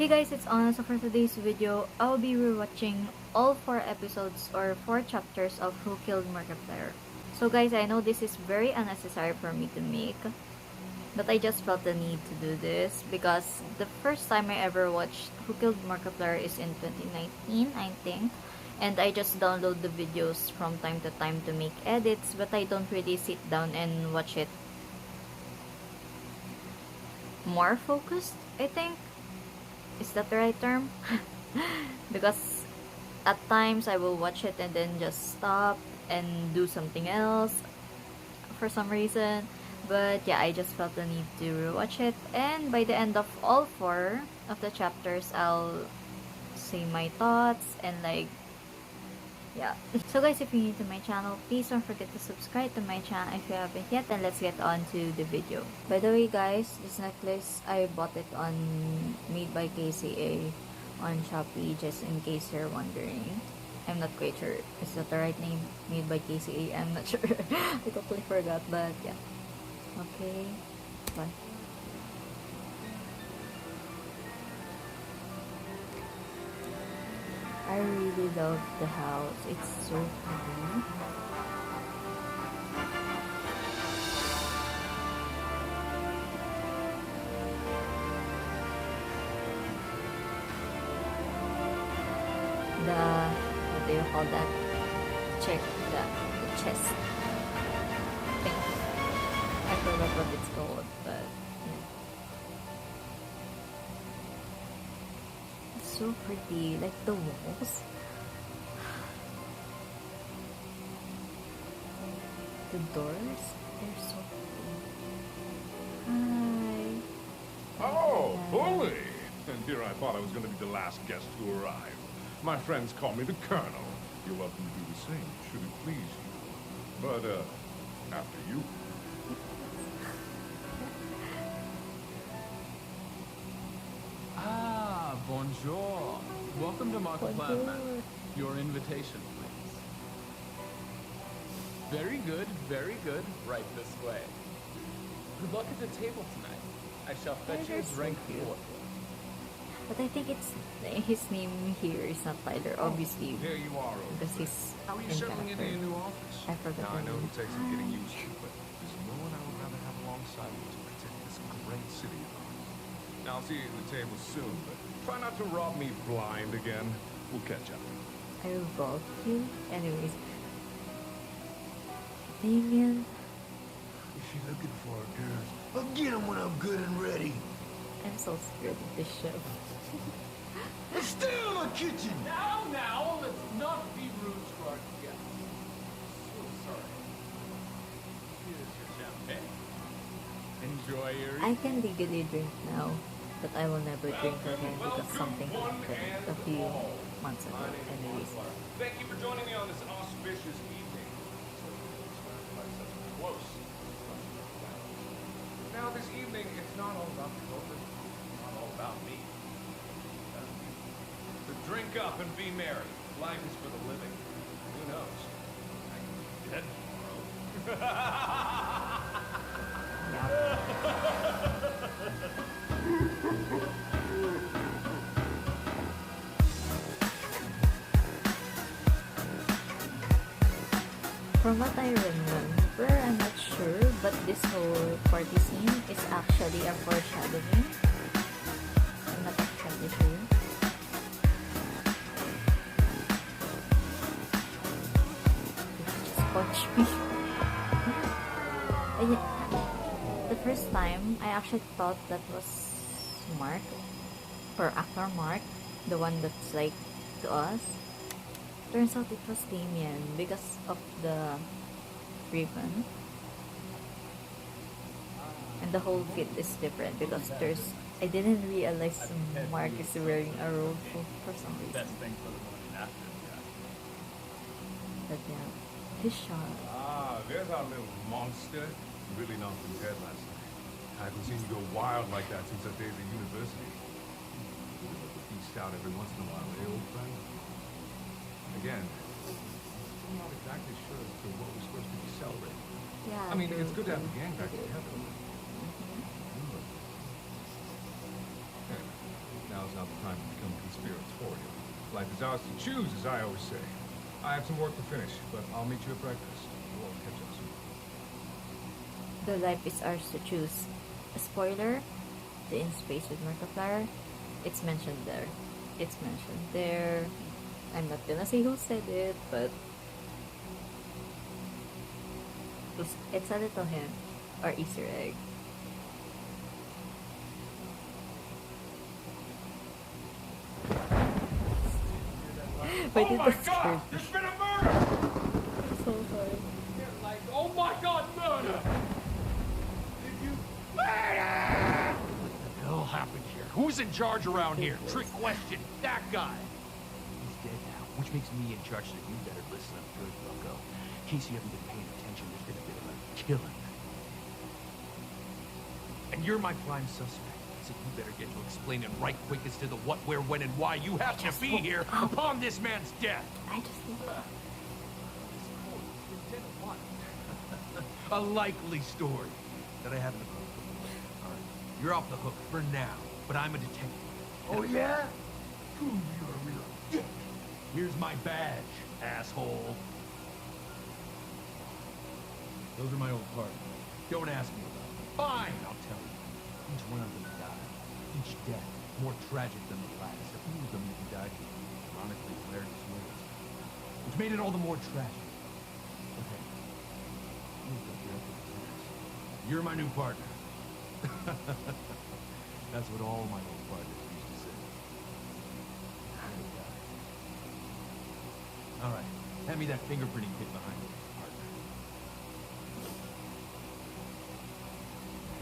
Hey guys, it's Anna. So for today's video, I'll be rewatching all 4 episodes or 4 chapters of Who Killed Markiplier. So guys, I know this is very unnecessary for me to make, but I just felt the need to do this because the first time I ever watched Who Killed Markiplier is in 2019, I think. And I just download the videos from time to time to make edits, but I don't really sit down and watch it more focused, I think. Is that the right term? Because at times I will watch it and then just stop and do something else for some reason. But yeah, I just felt the need to rewatch it, and by the end of all 4 of the chapters, I'll say my thoughts and like, yeah. So guys, if you're new to my channel, please don't forget to subscribe to my channel if you haven't yet, and let's get on to the video. By the way guys, this necklace, I bought it on Made by KCA on Shopee, just in case you're wondering. I'm not quite sure. Is that the right name? Made by KCA? I'm not sure. I totally forgot, but yeah. Okay. Bye. I really love the house. It's so pretty. What do you call that? Check the chest thing. I forgot what it's called, but yeah. It's so pretty, like the walls. The doors, they're so pretty. Hi. Oh, bully! And here I thought I was going to be the last guest to arrive. My friends call me the Colonel. You're welcome to do the same, should it please you. But, after you. Ah, bonjour. Welcome to Markiplier Manor. Your invitation, please. Very good, very good. Right this way. Good luck at the table tonight. I shall fetch you a drink forthwith. But I think it's his name here is not Tyler, obviously, Here you are, old because friend. he's How are you in settling into character. your new office? I forgot Now, I the know name. it'll take some getting used to, but there's no one I would rather have alongside me to protect this great city of ours. Now, I'll see you at the table soon, but try not to rob me blind again. We'll catch up. I will vote you. Anyways, Damien, If you're looking for a girl, I'll get 'em when I'm good and ready. I'm so scared of this show. And stay on the kitchen! Now, let's not be rude to our guests. So sorry. Here's your champagne. Enjoy your I can legally drink now, but I will never drink again because something happened a few months ago. Anyways, Thank you for joining me on this auspicious evening. Close. Now, this evening, it's not all about the children. It's not all about me. So drink up and be merry. Life is for the living. Who knows? I could be dead tomorrow. yeah. From what I remember, I'm not sure, but this whole party scene is actually a foreshadowing. I'm not exactly sure. Just punch me. And yeah, the first time, I actually thought that was Mark, or actor Mark, the one that's like to us. Turns out it was Damien because of the ribbon. And the whole fit is different because I didn't realize Mark is wearing a robe for some reason. best thing for the morning after, yeah. But yeah, his shot. Ah, there's our little monster. You really knocked him dead last night. I haven't seen you go wild like that since our days at university. You look a beast out every once in a while, eh, old friend? Again, I'm not exactly sure as to what we're supposed to be celebrating. Yeah. I mean, it's good to have true. the gang back together. Now's not the time to become conspiratorial. Life is ours to choose, as I always say. I have some work to finish, but I'll meet you at breakfast. We'll catch up soon. The life is ours to choose. A spoiler, the In Space with Markiplier, it's mentioned there. It's mentioned there. I'm not gonna say who said it, but it's a little hint or Easter egg. Why Oh did my that god! scare me? There's been a murder! I'm so sorry. They're like, oh my god, murder! Did you... Murder! What the hell happened here? Who's in charge around here? Trick question. That guy. He's dead now, which makes me in charge, so you better listen up good, bucko. In case you haven't been paying attention, there's been a bit of a killing. And you're my prime suspect, so you better get to explaining right quick as to the what, where, when, and why you have to be here upon this man's death. I just A likely story that I haven't heard before. All right, you're off the hook for now, but I'm a detective. Oh, yeah? Ooh, you're a real dick. Here's my badge, asshole. Those are my old partners. Don't ask me about them. Fine, I'll tell you. Each one of them died. Each death more tragic than the last. A few of them even died ironically hilarious ways, which made it all the more tragic. Okay. You're my new partner. That's what all my old partners used to say. All right, hand me that fingerprinting kit behind you, partner.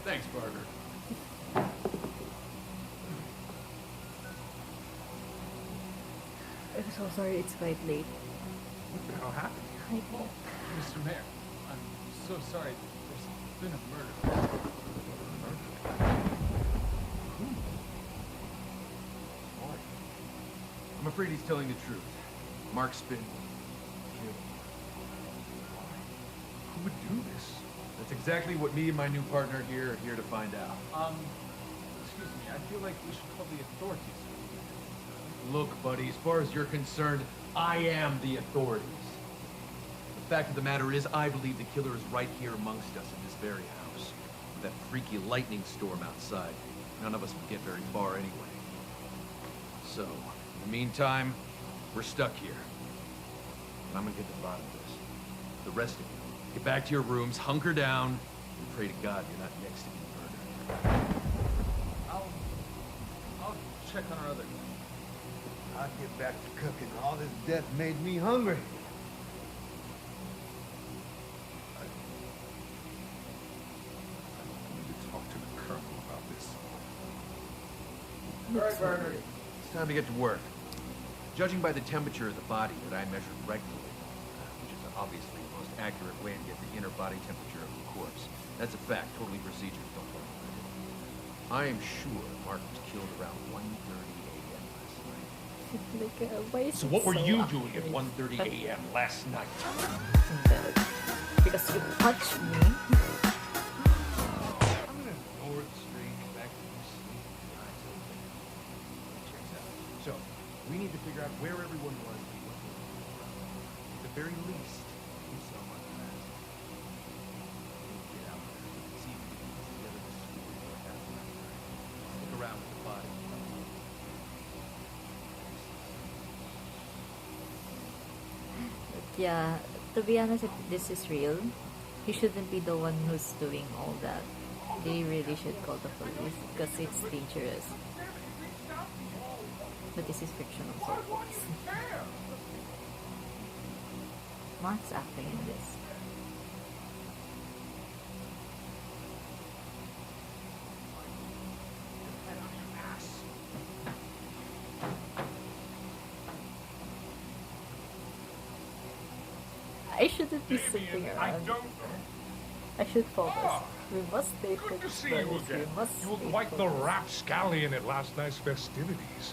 Thanks, Parker. I'm so sorry. It's quite late. What the hell happened? Oh, Mr. Mayor, I'm so sorry. There's been a murder. I'm afraid he's telling the truth. Mark's been killed. Who would do this? That's exactly what me and my new partner here are here to find out. Excuse me, I feel like we should call the authorities. Look, buddy, as far as you're concerned, I am the authorities. The fact of the matter is, I believe the killer is right here amongst us in this very house. With that freaky lightning storm outside, none of us would get very far anyway. So, in the meantime, we're stuck here. And I'm gonna get to the bottom of this. The rest of you, get back to your rooms, hunker down, and pray to God you're not next to being murdered. I'll check on our other guy. I'll get back to cooking. All this death made me hungry. I need to talk to the colonel about this. All right, Parker. It's time to get to work. Judging by the temperature of the body that I measured rectally, which is obviously the most accurate way to get the inner body temperature of the corpse, that's a fact, totally procedure, don't worry about it. I am sure Mark was killed around 1:30 a.m. last night. Why is So it what were so you doing at accurate? 1:30 a.m. last night? In bed. Because you touched me. I'm gonna ignore the strange fact that you sleep with your eyes open. Checks out. So, we need to figure out where everyone was and what they were doing. At the very least, do some on that. We'll get out there and see if we can piece together the story of what happened last night. Stick around with the body. But yeah, to be honest, if this is real, he shouldn't be the one who's doing all that. They really should call the police because it's dangerous. But this is fictional, so please. Mark's acting in this. I shouldn't be sitting I around. don't know. I should focus. We must stay Good to focused. see you guys. again. We must You were stay quite the focused. rapscallion at last night's festivities.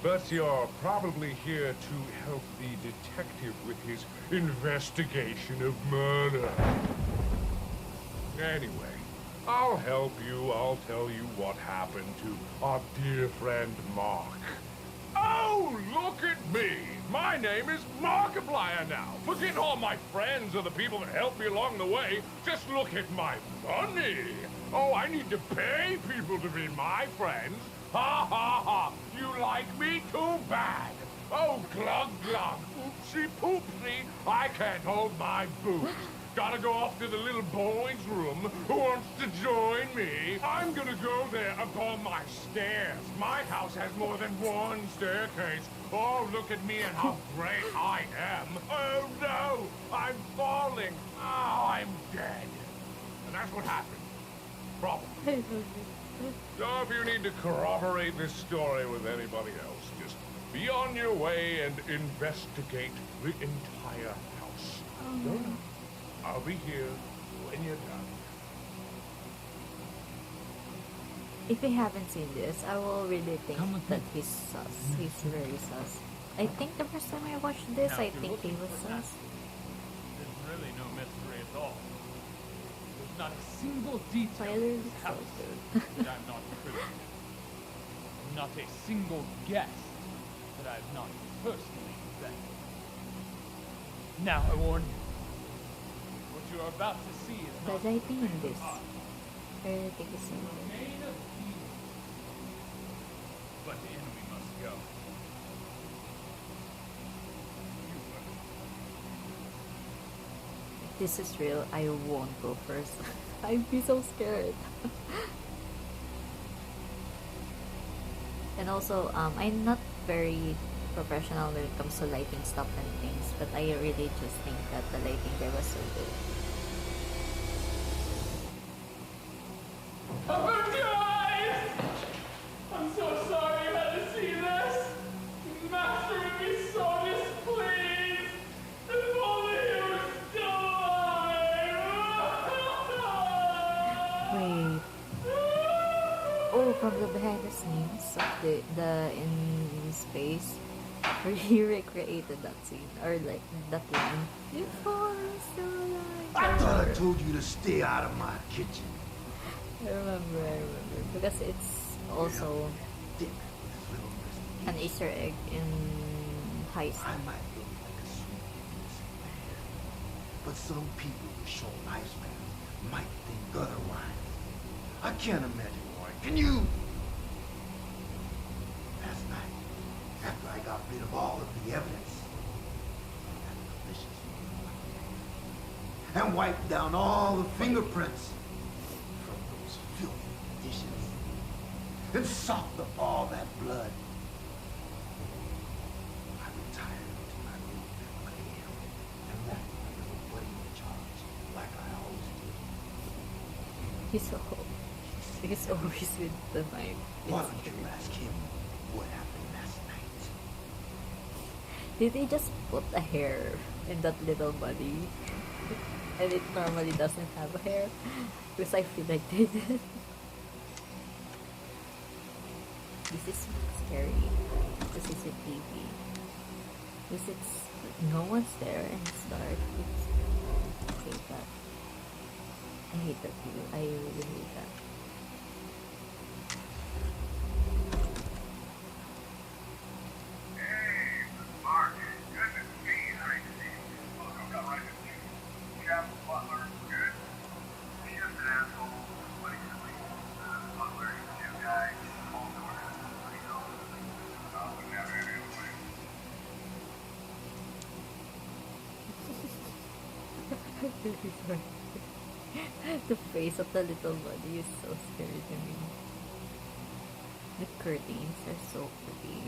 But you're probably here to help the detective with his investigation of murder. Anyway, I'll help you. I'll tell you what happened to our dear friend Mark. Oh, look at me! My name is Markiplier now. Forget all my friends or the people that helped me along the way. Just look at my money. Oh, I need to pay people to be my friends. Ha ha ha! You like me? Too bad. Oh, glug glug, oopsie poopsie, I can't hold my boots. Gotta go off to the little boy's room who wants to join me. I'm gonna go there upon my stairs. My house has more than one staircase. Oh, look at me and how great I am. Oh no, I'm falling. Oh, I'm dead. And that's what happened. Probably. So if you need to corroborate this story with anybody else, just be on your way and investigate the entire house. I'll be here when you're done. If you haven't seen this, I will really think that he's sus. He's very sus. I think the first time I watched this, Now, I if you're think looking he was for sus. There's really no mystery at all. There's not a single detail Tyler of is this so house good. that I'm not privy to. Not a single guest that I've not personally vetted. Now, I warn you, what you are about to see is not But I think in this, hard. I really think it's in this. Remain of evil. But in we must go. You If this is real, I won't go first. I'd be so scared. And also, I'm not very professional when it comes to lighting stuff and things, but I really just think that the lighting there was so good. Guys! I'm so sorry you had to see this. Master would be so displeased. If only he was still alive. Wait. Oh, from the behind the scenes of the in space, where he recreated that scene or like that line. If I'm still alive. I thought I told you to stay out of my kitchen. I remember, because it's also Dick with his little an investigation. Easter egg in Heist. I might look like a sweet innocent man, but some people with short lifespans might think otherwise. I can't imagine why. Can you? Last night, after I got rid of all of the evidence, that delicious meal, and wiped down all the fingerprints from those filthy dishes, and sopped up all that blood, I retired to my room at 1 a.m. and left my little buddy in charge, like I always did. He's always with the knife. Why It's don't you true. ask him what happened last night? Did they just put a hair in that little body? And it normally doesn't have a hair? Because I feel like they did. This is scary. The CCTV. Because it's no one's there and it's dark. I hate that. I hate that view. I really hate that. Hey, Mark. Good to see you. Great to see you. Welcome to right with you. Chapel Butler, good. He's just an asshole, basically. Butler, he's a new guy. All doing it. You know. Wouldn't have it anyway. The face of the little body is so scary to me. The curtains are so pretty.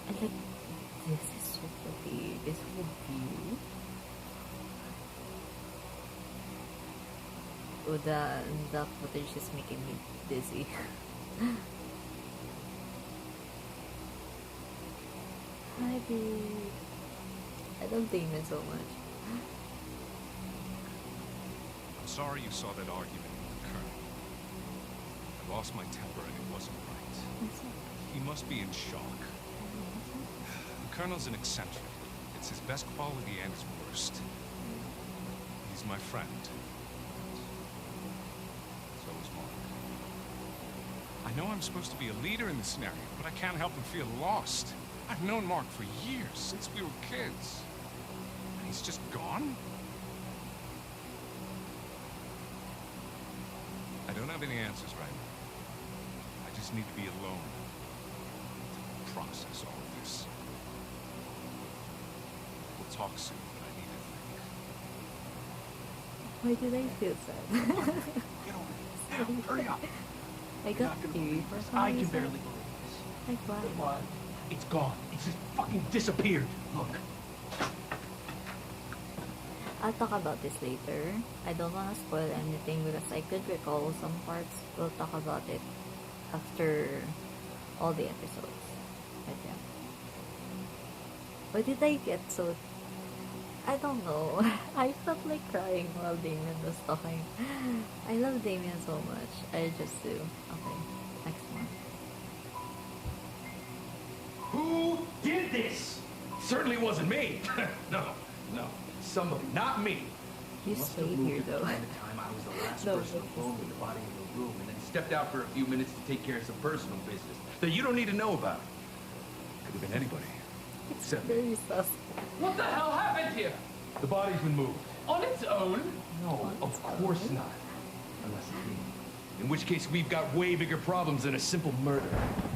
And like, this is so pretty. This whole view. Oh, the footage is making me dizzy. Hi, babe. I don't think it so much. I'm sorry you saw that argument with the Colonel. I lost my temper and it wasn't right. He must be in shock. The Colonel's an eccentric. It's his best quality and his worst. He's my friend. So is Mark. I know I'm supposed to be a leader in this scenario, but I can't help but feel lost. I've known Mark for years, since we were kids. And he's just gone? I don't have any answers right now. I just need to be alone to process all of this. We'll talk soon, but I need to think. Why did I feel sad? Get over here. Now, hurry up. I got teary for some I can reason. barely believe this. Like why? It's gone. It's just fucking disappeared. Look. I'll talk about this later. I don't want to spoil anything because I could recall some parts. We'll talk about it after all the episodes. But yeah. Why did I get so... I don't know. I felt like crying while Damien was talking. I love Damien so much. I just do. Okay, next one. Who did this? Certainly wasn't me. No. Somebody, not me. You stayed here though. By the time I was the last No, person but- alone with the body in the room, and then stepped out for a few minutes to take care of some personal business that you don't need to know about. Could have been anybody. It's Except me. very sus. What the hell happened here? The body's been moved. On its own? No, of course not. Unless it's me. In which case, we've got way bigger problems than a simple murder.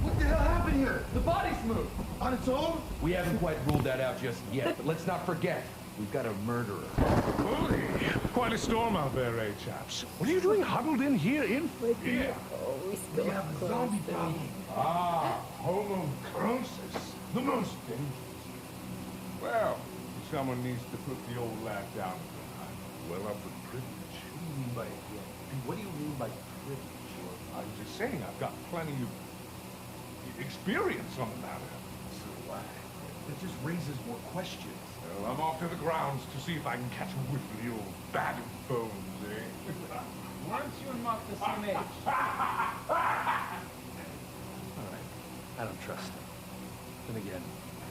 What the hell happened here? The body's moved. On its own? We haven't quite ruled that out just yet, but let's not forget, we've got a murderer. Holy, quite a storm out there, eh, chaps? What are you doing huddled in here in fear? Always go have a close zombie to me. problem. Ah, Homo Cronus, the most dangerous. Well, someone needs to put the old lad down behind. Well up with privilege. What do you mean by it? And what do you mean by privilege? I'm just saying I've got plenty of experience on the matter. So what? That just raises more questions. Well, I'm off to the grounds to see if I can catch a whiff of the old bag of bones, eh? Weren't you and Mark the same age? All right. I don't trust him. Then again,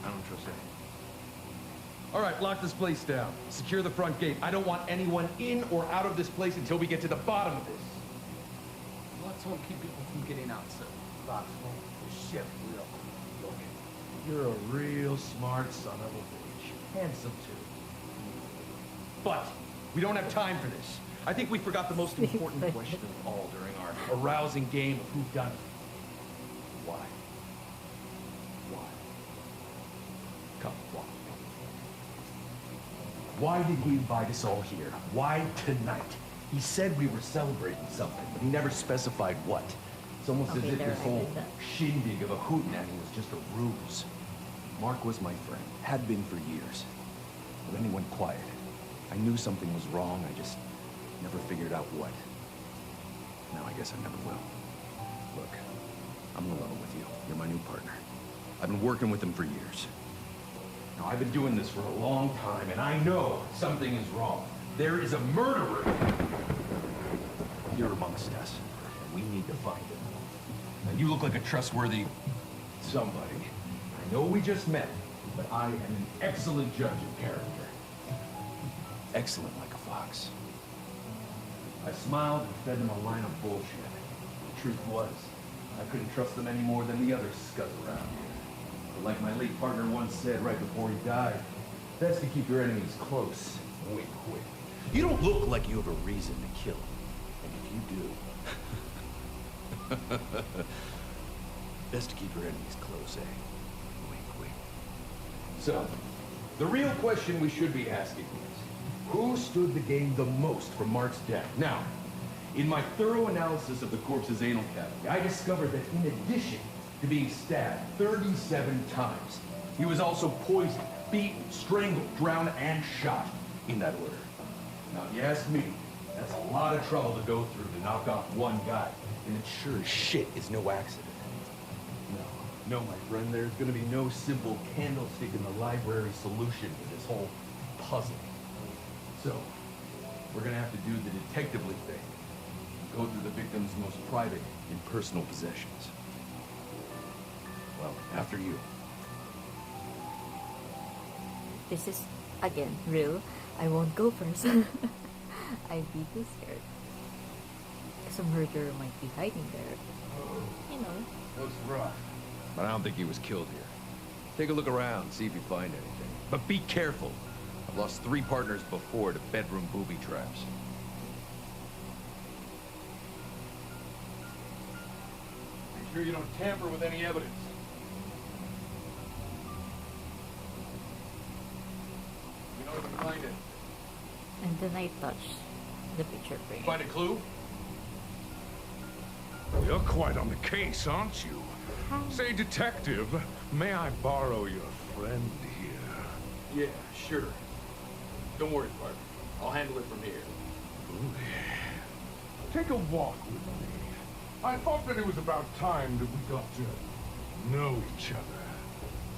I don't trust anyone. All right, lock this place down. Secure the front gate. I don't want anyone in or out of this place until we get to the bottom of this. Let's won't keep people from getting out, sir. Foxman, the chef will. Look, You're a real smart son of a bitch. Handsome, too. But we don't have time for this. I think we forgot the most important question of all during our arousing game of whodunit. Why? Why? Come, why? Why did he invite us all here? Why tonight? He said we were celebrating something, but he never specified what. It's almost as Okay, if there, this I whole did that. shindig of a hootenanny was just a ruse. Mark was my friend, had been for years. But then he went quiet. I knew something was wrong, I just never figured out what. Now I guess I never will. Look, I'm in love with you. You're my new partner. I've been working with him for years. Now, I've been doing this for a long time, and I know something is wrong. There is a murderer here amongst us, and we need to find him. Now, you look like a trustworthy somebody. I know we just met, but I am an excellent judge of character. Excellent like a fox. I smiled and fed them a line of bullshit. The truth was, I couldn't trust them any more than the other scuds around here. But like my late partner once said right before he died, best to keep your enemies close. Wink, wink. You don't look like you have a reason to kill him. And if you do, best to keep your enemies close, eh? Wink, wink. So, the real question we should be asking is, who stood the game the most from Mark's death? Now, in my thorough analysis of the corpse's anal cavity, I discovered that in addition to being stabbed 37 times, he was also poisoned, beaten, strangled, drowned, and shot in that order. Now, if you ask me, that's a lot of trouble to go through to knock off one guy, and it sure as shit is no accident. No, my friend, there's gonna be no simple candlestick in the library solution to this whole puzzle. So, we're gonna have to do the detectively thing. Go through the victim's most private and personal possessions. Well, after you. This is, again, real. I won't go first. I'd be too scared. Because a murderer might be hiding there. You know. Looks rough. But I don't think he was killed here. Take a look around, see if you find anything. But be careful. I've lost 3 partners before to bedroom booby traps. Make sure you don't tamper with any evidence. You know if you find it. And then I touch the picture frame. Find a clue? You're quite on the case, aren't you? Say, detective, may I borrow your friend here? Yeah, sure. Don't worry, partner. I'll handle it from here. Take a walk with me. I thought that it was about time that we got to know each other.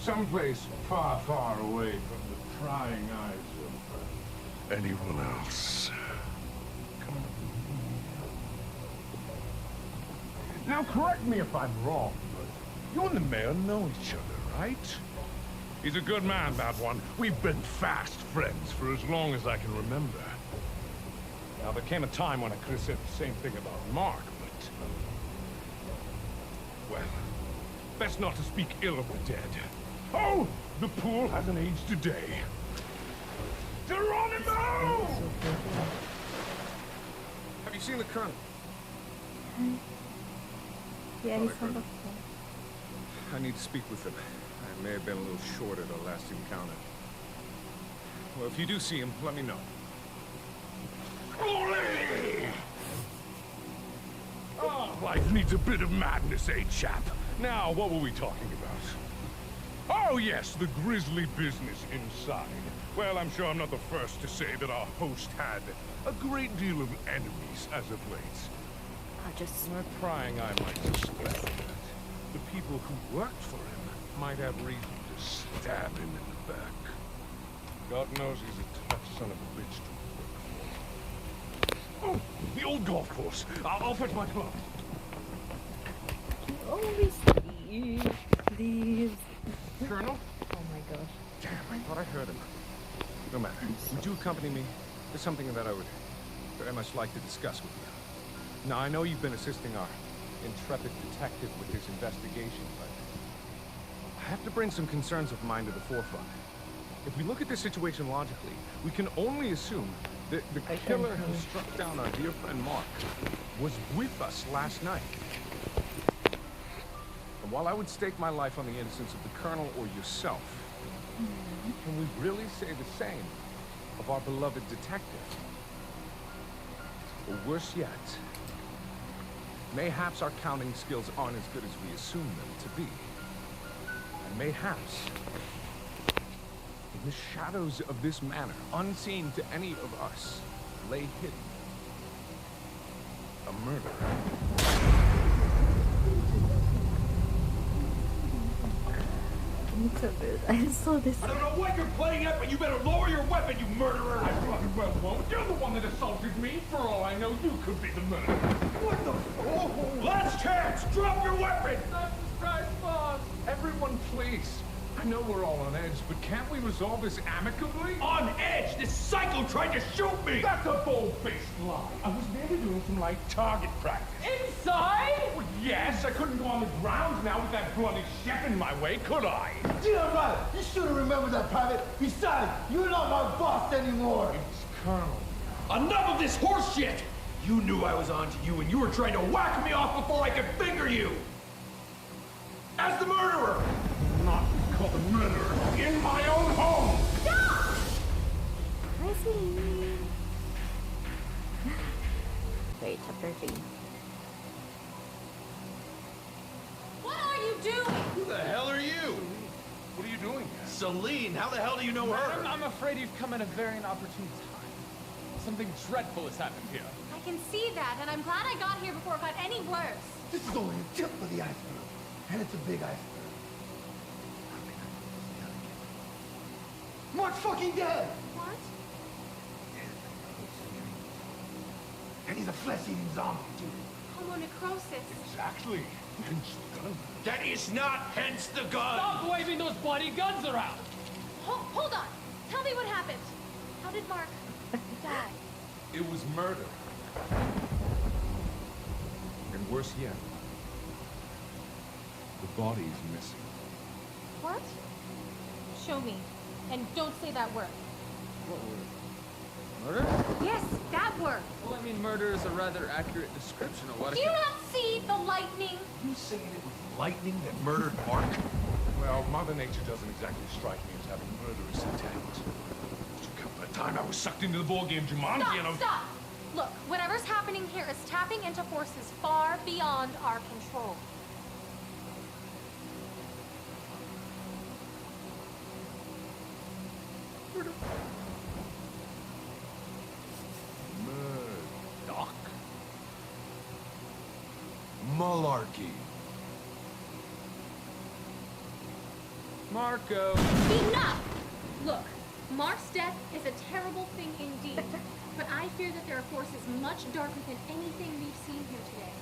Someplace far, far away from the prying eyes of anyone else. Come on. Now, correct me if I'm wrong, but you and the mayor know each other, right? He's a good man, that one. We've been fast friends for as long as I can remember. Now, there came a time when I could have said the same thing about Mark, but... well, best not to speak ill of the dead. Oh, the pool hasn't aged a day. Geronimo! Have you seen the Colonel? Yeah, he's on the phone. I need to speak with him. I may have been a little short at our last encounter. Well, if you do see him, let me know. Oh, life needs a bit of madness, eh, chap? Now, what were we talking about? Oh, yes, the grisly business inside. Well, I'm sure I'm not the first to say that our host had a great deal of enemies as of late. I'll just... My prying eye might suspect that the people who worked for him might have reason to stab him in the back. God knows he's a tough son of a bitch to work for. Oh, the old golf course. I'll fetch my club. Always leaves. Colonel? Oh my gosh. Damn, I thought I heard him. No matter. Would you accompany me? There's something that I would very much like to discuss with you. Now, I know you've been assisting our intrepid detective with his investigation, but I have to bring some concerns of mine to the forefront. If we look at this situation logically, we can only assume that the killer who struck down our dear friend Mark was with us last night. And while I would stake my life on the innocence of the Colonel or yourself, can we really say the same of our beloved detective? Or worse yet, mayhaps our counting skills aren't as good as we assume them to be. And mayhaps, in the shadows of this manor, unseen to any of us, lay hidden a murderer. I saw this. I don't know what you're playing at, but you better lower your weapon, you murderer! I fucking well won't. You're the one that assaulted me. For all I know, you could be the murderer. What the f— Last chance! Drop your weapon! Jesus Christ, boss! Everyone, please. I know we're all on edge, but can't we resolve this amicably? On edge! This psycho tried to shoot me! That's a bold-faced lie. I was merely doing some light target practice. Inside? Well, yes, I couldn't go on the ground now with that bloody chef in my way, could I? Damn right. You should have remembered that, Private. Besides, you're not my boss anymore. It's Colonel. Enough of this horse shit! You knew I was on to you, and you were trying to whack me off before I could finger you! As the murderer! Not called the murderer in my own home! I see. Wait, chapter 3. What are you doing? Who the hell are you? What are you doing here? Celine, how the hell do you know her? I'm afraid you've come at a very inopportune time. Something dreadful has happened here. I can see that, and I'm glad I got here before it got any worse. This is only a tip of the iceberg. And it's a big iceberg. Mark's fucking dead! What? And he's a flesh-eating zombie, too. Homonecrosis. Exactly. Hence the gun. That is not hence the gun! Stop waving those bloody guns around! Hold on. Tell me what happened. How did Mark die? It was murder. And worse yet, the body's missing. What? Show me. And don't say that word. What word? Murder? Yes, that word. Well, I mean, murder is a rather accurate description of what Do it you not see the lightning? You saying it was lightning that murdered Mark? Well, Mother Nature doesn't exactly strike me as having murderous intent. By the time I was sucked into the ball game Jumanji and Stop! Look, whatever's happening here is tapping into forces far beyond our control. Murdoch. Malarkey. Marco. Enough! Look, Mark's death is a terrible thing indeed, but I fear that there are forces much darker than anything we've seen here today.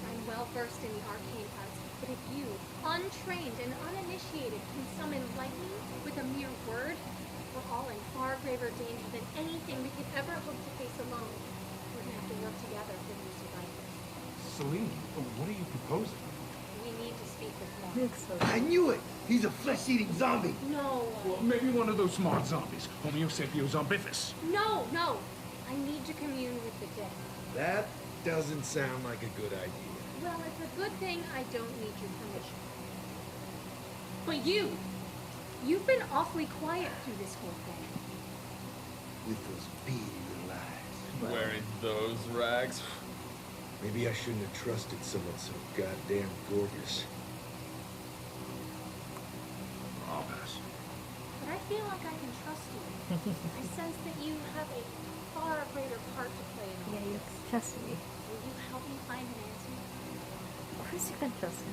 I'm well versed in the arcane arts, but if you, untrained and uninitiated, can summon lightning with a mere word, we're all in far graver danger than anything we could ever hope to face alone. We're gonna have to work together if we're gonna survive this. Celine, what are you proposing? We need to speak with Mark. Looks so I knew it! He's a flesh-eating zombie! No, Well, maybe one of those smart zombies. Homo sapiens zombifus. no, no! I need to commune with the dead. That doesn't sound like a good idea. Well, it's a good thing I don't need your permission. But you've been awfully quiet through this whole thing. With those beady little eyes. Wearing those rags? Maybe I shouldn't have trusted someone so goddamn gorgeous. I'll pass. But I feel like I can trust you. I sense that you have a far greater part to play in Yeah, all you this. trust me. Will you help me find an answer? Of course you can trust me.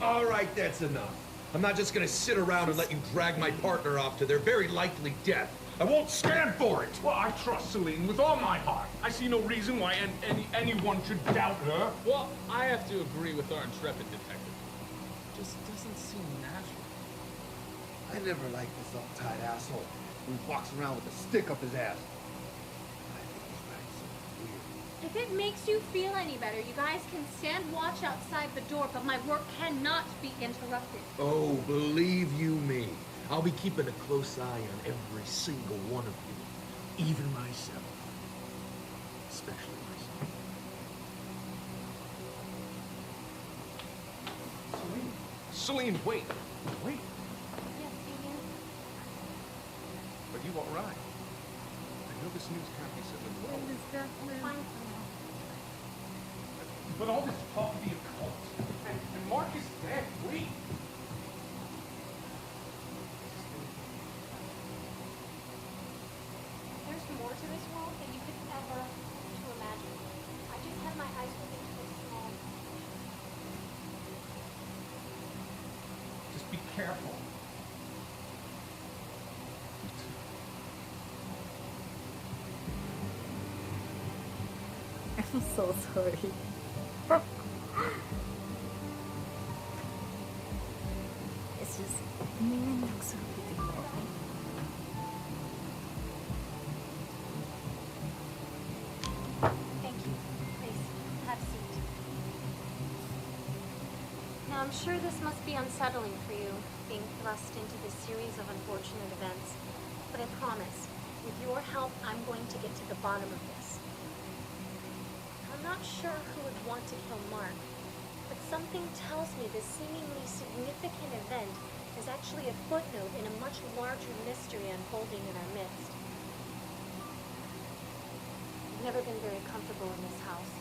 All right, that's enough. I'm not just gonna sit around and let you drag my partner off to their very likely death. I won't stand for it! Well, I trust Celine with all my heart. I see no reason why anyone should doubt her. Well, I have to agree with our intrepid detective. Just doesn't seem natural. I never liked this uptight asshole who walks around with a stick up his ass. I think he's got something weird. If it makes you feel any better, you guys can stand watch outside the door, but my work cannot be interrupted. Oh, believe you me. I'll be keeping a close eye on every single one of you. Even myself. Especially myself. Celine, wait. Wait. Yes, Damien? Are you all right? I know this news can't be said as well. I'm fine for now. But all this talk of the occult, and Mark is dead. Wait. There's more to this world than you could ever hope to imagine. I just had my eyes open to this small. Just be careful. I'm so sorry. It's just, man looks so beautiful. Thank you. Please, have a seat. Now, I'm sure this must be unsettling for you, being thrust into this series of unfortunate events. But I promise, with your help, I'm going to get to the bottom of this. I'm not sure who would want to kill Mark, but something tells me this seemingly significant event is actually a footnote in a much larger mystery unfolding in our midst. I've never been very comfortable in this house,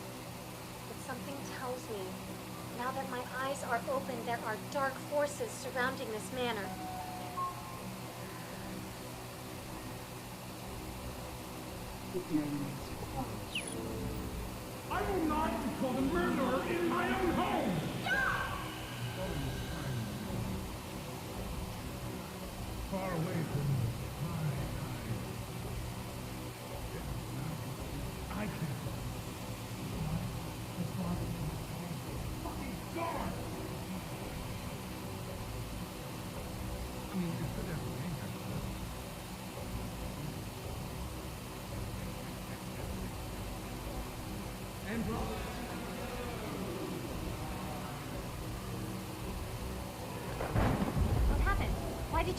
but something tells me, now that my eyes are open, there are dark forces surrounding this manor. I will not be called a murderer in my own home! Far away from me. I can't. Fucking gone! I mean, it could have been.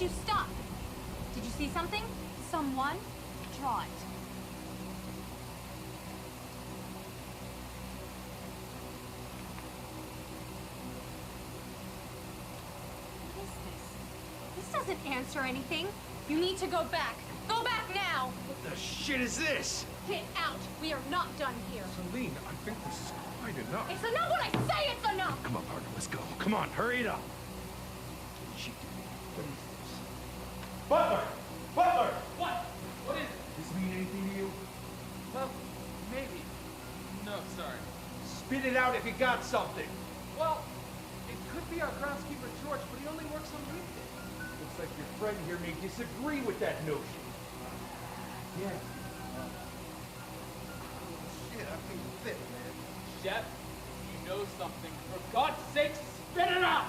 you stop? Did you see something? Someone? Draw it. What is this? This doesn't answer anything. You need to go back. Go back now! What the shit is this? Get out! We are not done here. Celine, I think this is quite enough. It's enough when I say it's enough! Come on, partner, let's go. Come on, hurry it up. Butler! Butler! What? What is it? Does this mean anything to you? Well, maybe. No, sorry. Spit it out if you got something. Well, it could be our groundskeeper George, but he only works on weekdays. Looks like your friend here may disagree with that notion. Yeah. Shit, I feel fit, man. Chef, you know something. For God's sake, spit it out!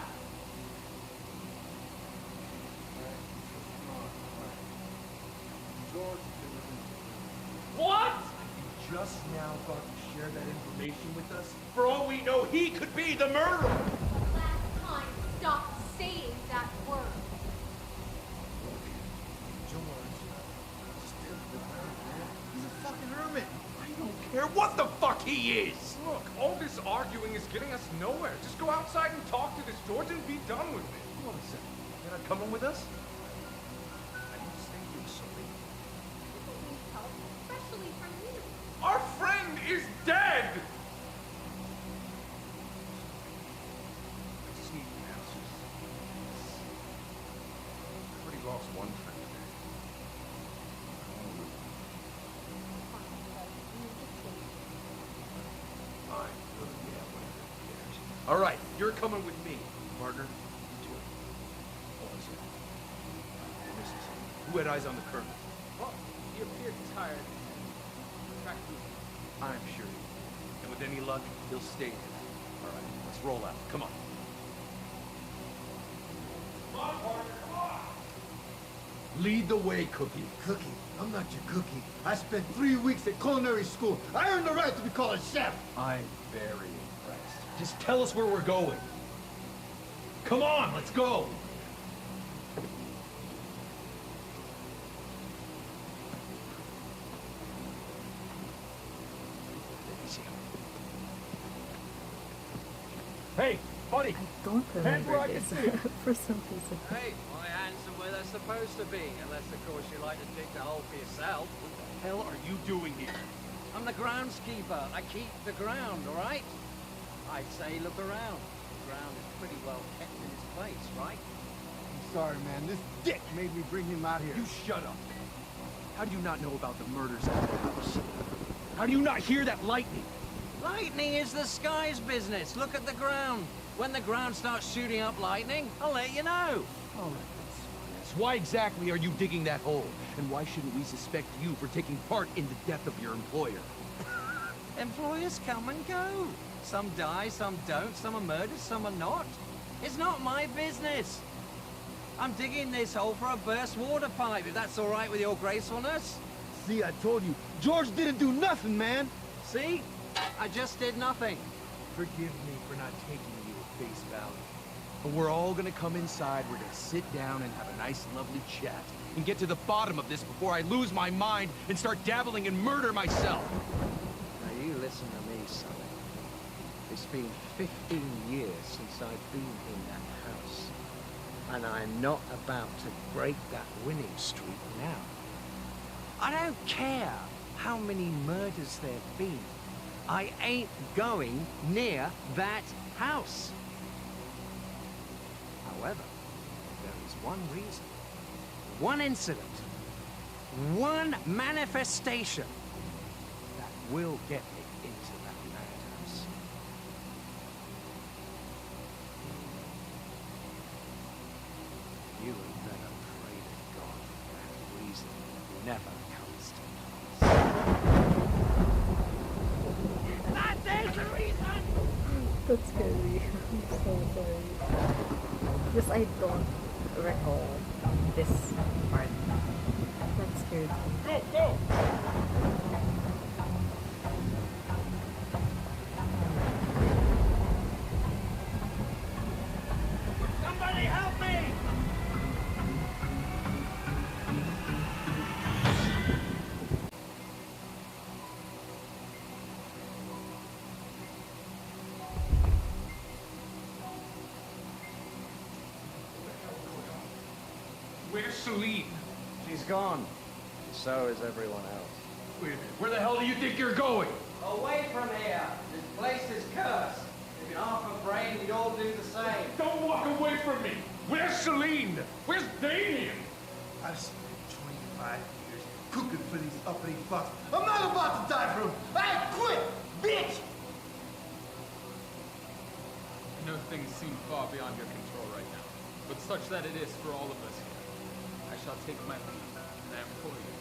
George, What? You just now thought to share that information with us? For all we know, he could be the murderer! Last time, stop saying that word. George, still the man. He's a fucking hermit. I don't care what the fuck he is! Look, all this arguing is getting us nowhere. Just go outside and talk to this George and be done with it. Hold on a second. You're not coming with us? I didn't say you, Celine. People need help, especially from you. Our friend is dead! I just need answers. I already lost one friend today. Fine. Good. Yeah, whatever. Who cares? All right, you're coming with me, partner. You too. Hold on a second. I'm missing something. Who had eyes on the colonel? Well, he appeared tired. Track food. I'm sure he will. And with any luck, he'll stay there. All right, let's roll out. Come on. Lead the way, Cookie. Cookie, I'm not your cookie. I spent 3 weeks at culinary school. I earned the right to be called a chef. I'm very impressed. Just tell us where we're going. Come on, let's go. Hey, buddy. I don't Hand where remember I can this see it. for some reason. Hey, my hands are where they're supposed to be, unless of course you like to dig the hole for yourself. What the hell are you doing here? I'm the groundskeeper. I keep the ground, all right? I'd say look around. The ground is pretty well kept in its place, right? I'm sorry, man. This dick made me bring him out here. You shut up. How do you not know about the murders at the house? How do you not hear that lightning? Lightning is the sky's business. Look at the ground. When the ground starts shooting up lightning, I'll let you know. All right, that's why exactly are you digging that hole? And why shouldn't we suspect you for taking part in the death of your employer? Employers come and go. Some die, some don't, some are murdered, some are not. It's not my business. I'm digging this hole for a burst water pipe, if that's all right with your gracefulness. See, I told you. George didn't do nothing, man. See? I just did nothing. Forgive me for not taking you at face value. But we're all gonna come inside, we're gonna sit down and have a nice, lovely chat, and get to the bottom of this before I lose my mind and start dabbling in murder myself. Now you listen to me, son. It's been 15 years since I've been in that house. And I'm not about to break that winning streak now. I don't care how many murders there've been. I ain't going near that house. However, there is one reason, one incident, one manifestation that will get me into that madhouse. You had better pray to God that reason never comes to pass. That is the reason! That's scary. I'm so sorry. Because I don't recall this part. That scared me. Go, go! Somebody help me! Where's Celine? She's gone. So is everyone else. Wait a minute, where the hell do you think you're going? Away from here. This place is cursed. If you're half a brain, we'd all do the same. Don't walk away from me! Where's Celine? Where's Damien? I've spent 25 years cooking for these uppity fucks. I'm not about to die for them. I quit, bitch! I know things seem far beyond your control right now, but such that it is for all of us here. I shall take my leave, and I implore you.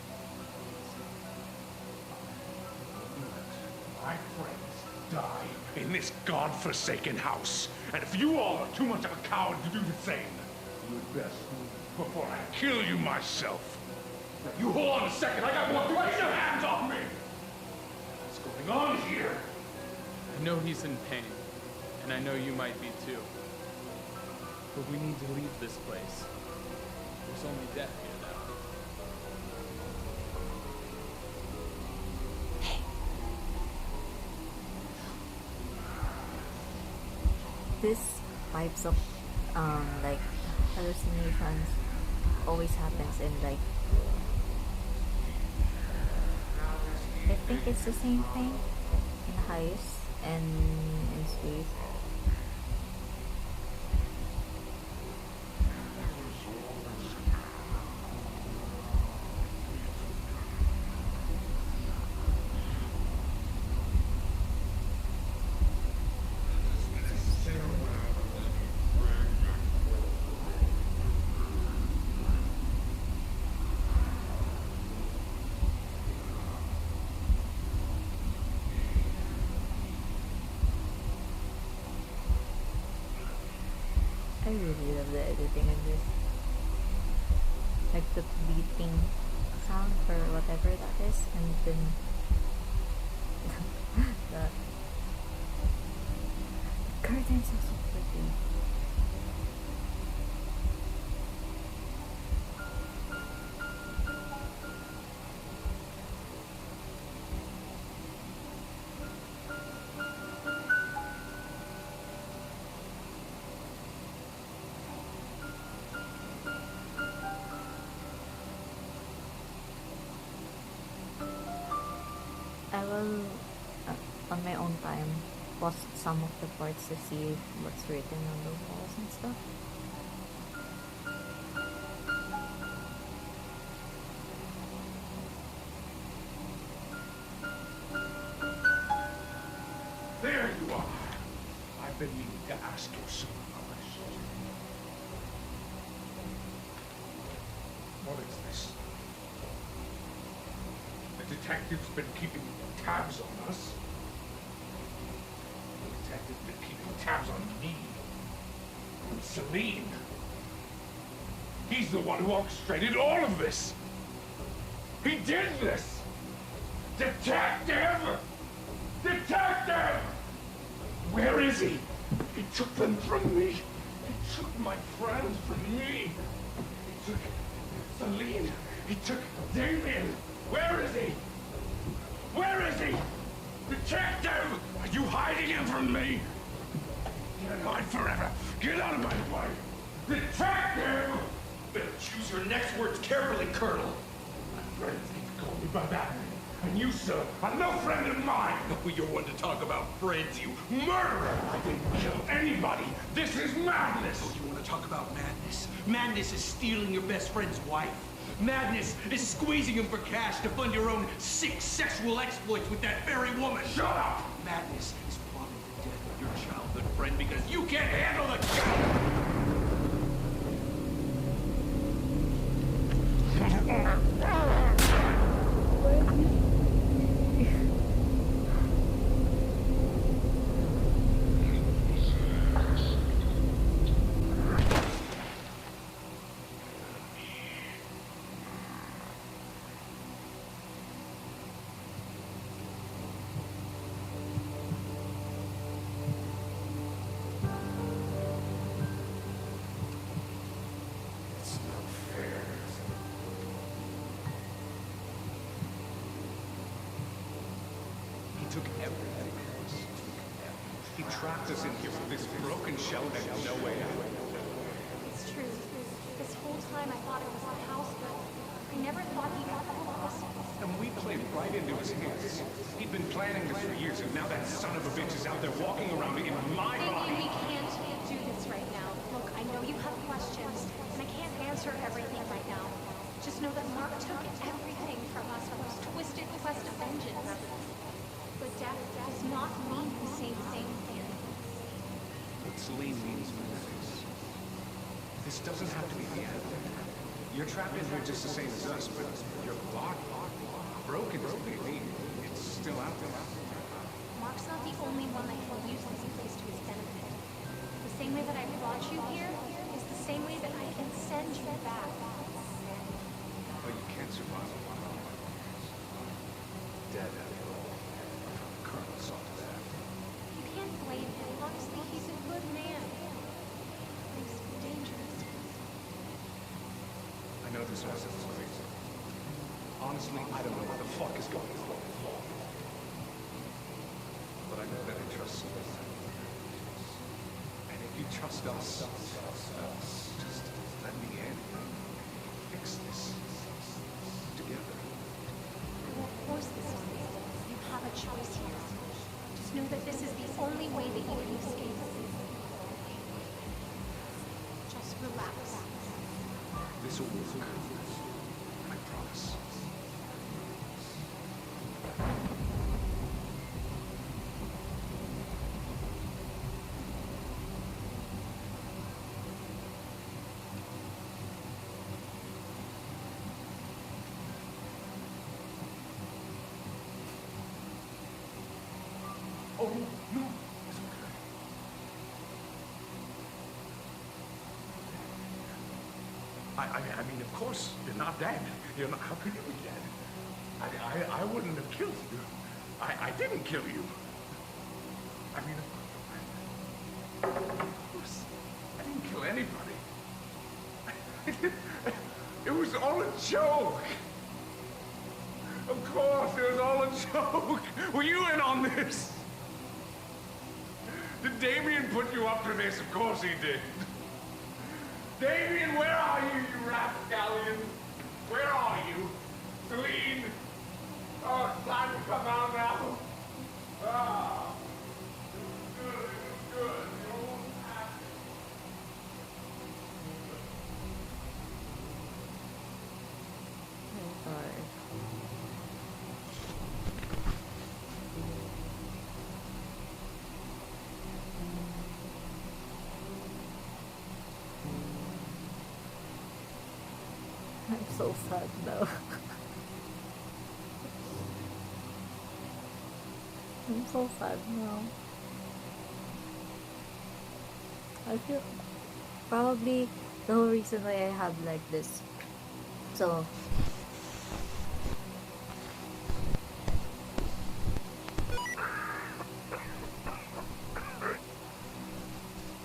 My friends die in this godforsaken house. And if you all are too much of a coward to do the same, you had best move before I kill you myself. Now, you hold on a second. I got more. Get your hands off me! What's going on here? I know he's in pain, and I know you might be too. But we need to leave this place. There's only death here now. This types of like hallucinations always happens in like, I think it's the same thing in heist and in space. I really love the editing in this. Like the beating sound for whatever that is, and then the curtains are so pretty. I will, on my own time, pause some of the parts to see what's written on the walls and stuff. There you are. I've been meaning to ask you some questions. What is this? The detective's been keeping tabs on us. The detective's been keeping tabs on me. And Celine. He's the one who orchestrated all of this. He did this. Detective! Detective! Where is he? He took them from me. He took my friends from me. He took Celine. He took Damien. Where is he? Where is he? Detective! Are you hiding him from me? You can't hide forever. Get out of my way. Detective! Better choose your next words carefully, Colonel. My friends keep calling me by that. And you, sir, are no friend of mine. Oh, you're one to talk about friends, you murderer! I didn't kill anybody. This is madness. Oh, you want to talk about madness? Madness is stealing your best friend's wife. Madness is squeezing him for cash to fund your own sick sexual exploits with that very woman. Shut up! Madness is plotting the death of your childhood friend because you can't handle the truth. It's not fair. He took everything from us. He trapped us in here with this broken shell and no way out. It's true. This whole time I thought it was the house, but I never thought he'd have us. And we played right into his hands. He'd been planning this for years, and now that son of a bitch is out there walking around in my Damien, body. we can't do this right now. Look, I know you have questions, and I can't answer everything right now. Just know that Mark took everything from us for his twisted quest of vengeance. But death does not mean the same thing here. What Celine means by that is, this doesn't have to be the end. You're trapped in here just the same as us, but your body, broken as it may be, it's still out there. Mark's not the only one that can use this place to his benefit. The same way that I brought you here is the same way that I can send you back. But you can't survive a body like this. Dead after all. Colonel saw to that. You can't blame him. Honestly, he's a good man. He's dangerous. I know this all sounds crazy. Honestly, I don't know what the fuck is going on. But I know that I trust you. And if you trust us, just let me in. Fix this. Together. I won't force this on you. You have a choice here. Just know that this is the only way that you can escape. Just relax. This will work. I promise. Oh, no. It's okay. I mean, of course, you're not dead. You're not, how could you be dead? I wouldn't have killed you. I didn't kill you. I mean, of course, I didn't kill anybody. It was all a joke. Of course, it was all a joke. Were you in on this? Did Damien put you up to this? Of course he did. Damien, where are you, you rapscallion? Where are you? Celine? Oh, it's time to come out now. Ah. It was good, it was good. You almost had it. I'm sorry. I'm so sad now. I'm so sad now. I feel probably the whole reason why I have like this. So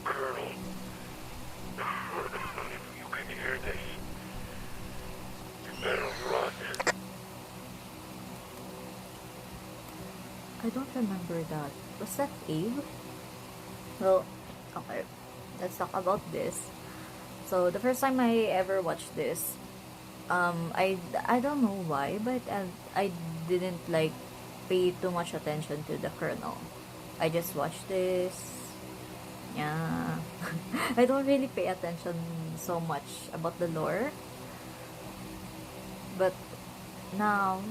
Colonel, you can hear this. You better run. I don't remember that. Was that Abe? Well, okay. Let's talk about this. So the first time I ever watched this, I don't know why, but I didn't like pay too much attention to the Colonel. I just watched this. Yeah. I don't really pay attention so much about the lore. But now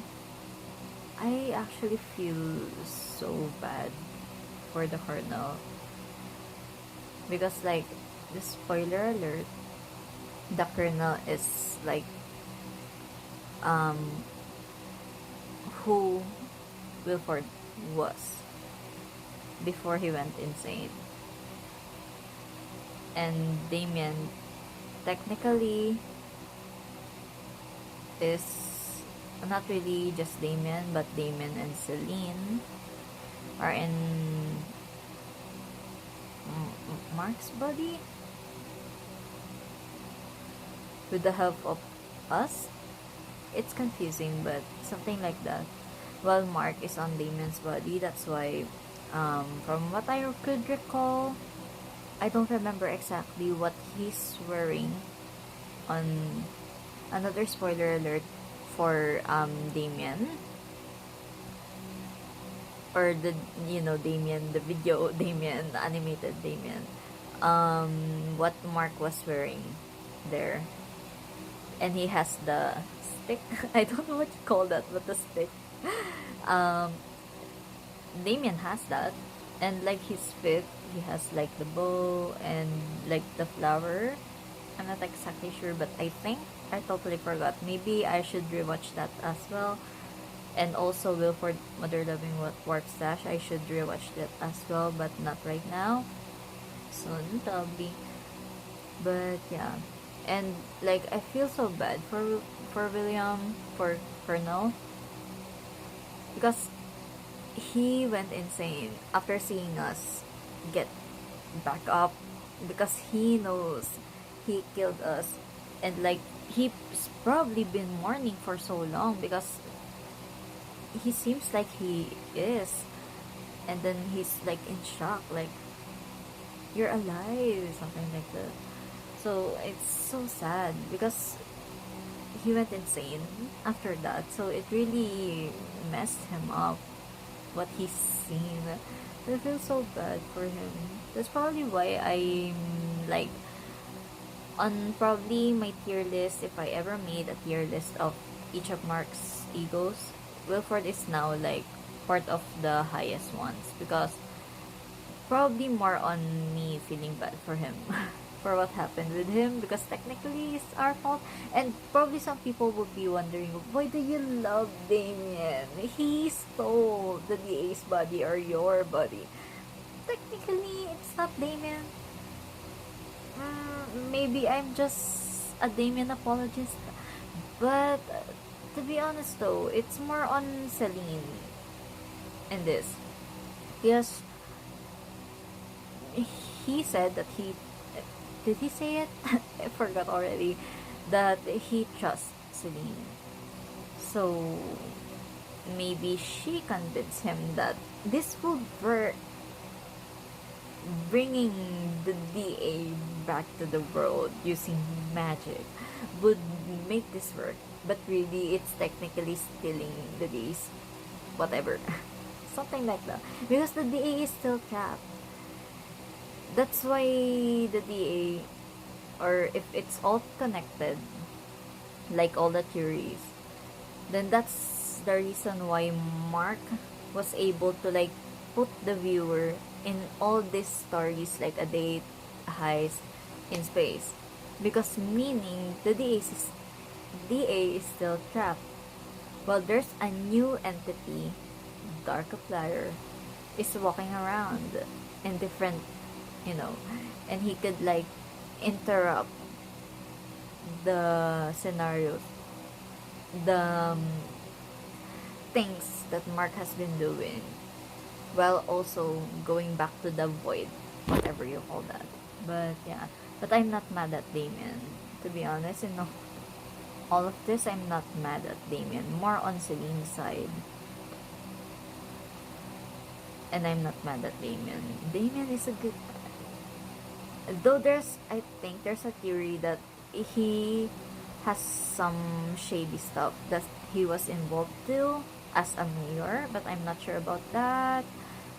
I actually feel so bad for the Colonel. Because like the spoiler alert, the Colonel is like who Wilford was before he went insane. And Damien technically is not really just Damien, but Damien and Celine are in Mark's body with the help of us. It's confusing, but something like that. While Mark is on Damien's body, that's why from what I could recall, I don't remember exactly what he's wearing on another spoiler alert for Damien, or the, Damien, the video Damien, the animated Damien, what Mark was wearing there. And he has the stick. I don't know what you call that, but the stick. um Damien has that, and like his fit, he has like the bow and like the flower. I'm not exactly sure, but I think I totally forgot. Maybe I should rewatch that as well. And also Wilford Mother Loving Warp Stash, I should rewatch that as well, but not right now. Soon probably. But yeah. And like I feel so bad for William, for Colonel, because he went insane after seeing us get back up, because he knows he killed us, and like he's probably been mourning for so long, because he seems like he is, and then he's like in shock, like, you're alive, something like that. So it's so sad because he went insane after that, so it really messed him up, what he's seen. I feel so bad for him. That's probably why I'm like, on probably my tier list, if I ever made a tier list of each of Mark's egos, Wilford is now like part of the highest ones, because probably more on me feeling bad for him for what happened with him, because technically it's our fault. And probably some people would be wondering, why do you love Damien? He stole the DA's body, or your body. Technically it's not Damien. Maybe I'm just a Damien apologist, but to be honest though, it's more on Celine in this. Yes, he said that he, did he say it? I forgot already, that he trusts Celine. So maybe she convinced him that this will work, bringing the DA back to the world using magic would make this work. But really, it's technically stealing the DA's whatever. Something like that. Because the DA is still trapped. That's why the DA, or if it's all connected, like all the theories, then that's the reason why Mark was able to like put the viewer in all these stories, like a date, a heist in space, because meaning the DA is still trapped, while there's a new entity, Darkiplier, is walking around in different, and he could like interrupt the scenarios, the things that Mark has been doing, while also going back to the void, whatever you call that. But yeah, but I'm not mad at Damien, to be honest. All of this, I'm not mad at Damien. More on Celine's side. And I'm not mad at Damien. Damien is a good, though I think there's a theory that he has some shady stuff that he was involved to as a mayor, but I'm not sure about that.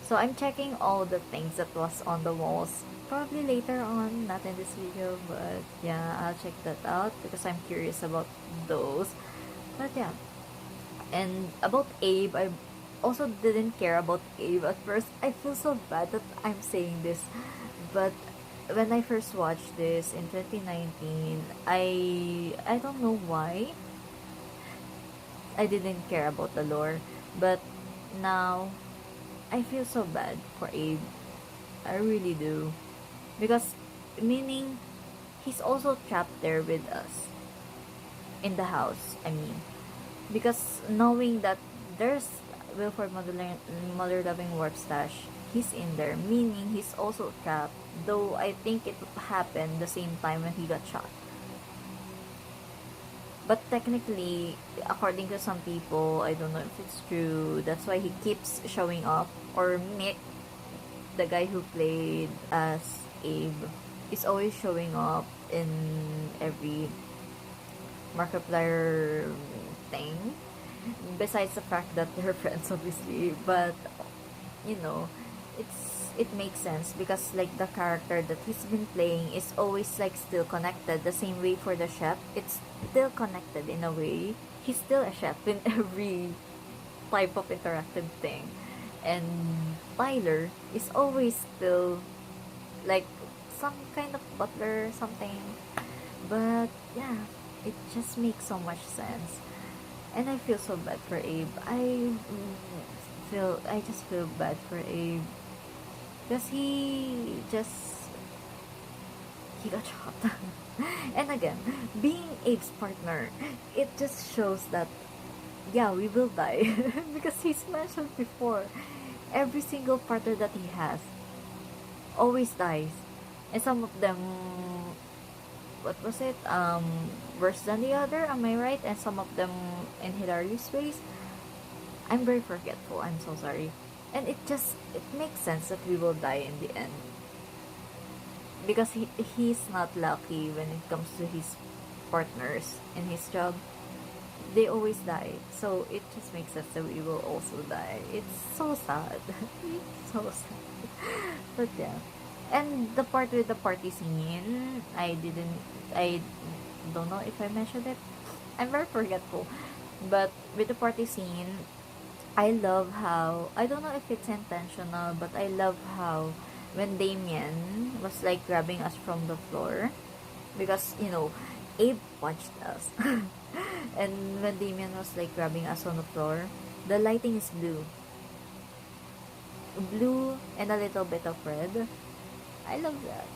So I'm checking all the things that was on the walls, probably later on, not in this video, but yeah, I'll check that out because I'm curious about those. But yeah, and about Abe, I also didn't care about Abe at first. I feel so bad that I'm saying this, but when I first watched this in 2019, I don't know why I didn't care about the lore, but now I feel so bad for Abe. I really do. Because, meaning, he's also trapped there with us. In the house, I mean. Because knowing that there's Wilford Mother Loving Warp Stash, he's in there, meaning he's also trapped. Though I think it happened the same time when he got shot. But technically, according to some people, I don't know if it's true, that's why he keeps showing up. Or Mick, the guy who played as Abe, is always showing up in every Markiplier thing. Besides the fact that they're friends, obviously, but you know, it makes sense because like the character that he's been playing is always like still connected. The same way for the chef, it's still connected in a way. He's still a chef in every type of interactive thing, and Tyler is always still like some kind of butler or something. But yeah, it just makes so much sense. And I feel so bad for Abe. I just feel bad for Abe because he got shot. And again, being Abe's partner, it just shows that yeah, we will die because he's mentioned before every single partner that he has always dies, and some of them, what was it, worse than the other, am I right? And some of them in hilarious ways. I'm very forgetful, I'm so sorry. And it makes sense that we will die in the end because he's not lucky when it comes to his partners in his job. They always die, so it just makes sense that we will also die. It's so sad. It's so sad. But yeah, and the part with the party scene, I don't know if I mentioned it. I'm very forgetful. But with the party scene, I love how, I don't know if it's intentional, but I love how when Damien was like grabbing us from the floor, because Abe punched us. And when Damien was like grabbing us on the floor, the lighting is blue and a little bit of red. I love that.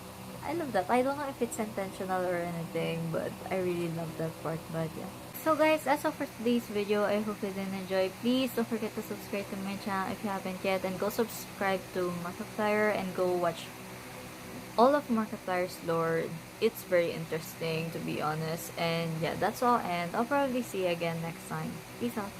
I love that. I don't know if it's intentional or anything, but I really love that part. But yeah. So guys, that's all for today's video. I hope you did enjoy. Please don't forget to subscribe to my channel if you haven't yet, and go subscribe to Markiplier and go watch all of Markiplier's lore. It's very interesting, to be honest. And yeah, that's all, and I'll probably see you again next time. Peace out.